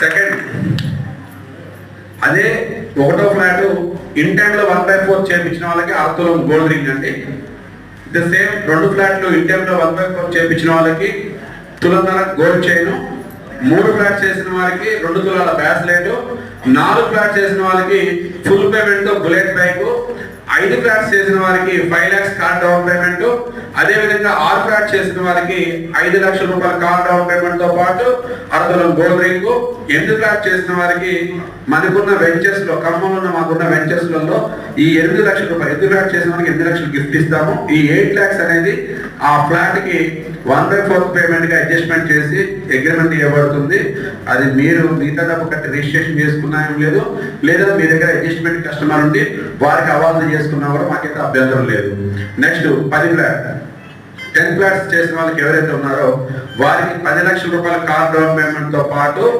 Second, అదే ఒకటో flat in టైంలో 1/4 చేయించిన వాళ్ళకి అరతులం గోల్డ్ రింగ్ అండి. ద సేమ్ 2 ఫ్లాట్లు ఇన్ టైంలో 1/4 చేయించిన వాళ్ళకి తులంన్నర గోల్డ్ చైన్, 3 ఫ్లాట్స్ చేసిన వారికి 2 తులాల బ్రాస్లెట్, 4 ఫ్లాట్స్ చేసిన వాళ్ళకి full payment bullet bike, 5 flats చేసిన వారికి 5 lakhs కార్ డౌన్ పేమెంట్, అదే విధంగా 6 ఫ్లాట్స్ చేసిన వారికి 5 లక్షల రూపాయల కార్ డౌన్ పేమెంట్ తో పాటు అరతులం గోల్డ్ రింగ్, 8 ఫ్లాట్స్ చేసిన వారికి మనకున్న వెంచర్స్ లో ఖమ్మంలో మాకున్న వెంచర్స్ లలో ఈ 8 లక్షల రూపాయలు 8 ఫ్లాట్ చేసిన వారికి 8 లక్షలు గిఫ్ట్ ఇస్తాము. ఈ 8 lakhs అనేది ఆ ఫ్లాట్ కి 1/4 పేమెంట్ గా అడ్జస్ట్మెంట్ చేసి అగ్రిమెంట్ ఇవ్వబడుతుంది. అది మీరు మిగతా డబ్బు కట్టి రిజిస్ట్రేషన్ చేసుకున్నా ఏం లేదు, లేదా మీ దగ్గర అడ్జస్ట్మెంట్ కస్టమర్ ఉండి వారికి అవార్డు చేసుకున్నా కూడా మాకైతే అభ్యంతరం లేదు. నెక్స్ట్ 10 ఫ్లాట్స్ చేసిన వాళ్ళకి ఎవరైతే ఉన్నారో వారికి 10 లక్షల రూపాయల కార్ డౌన్ పేమెంట్ తో పాటు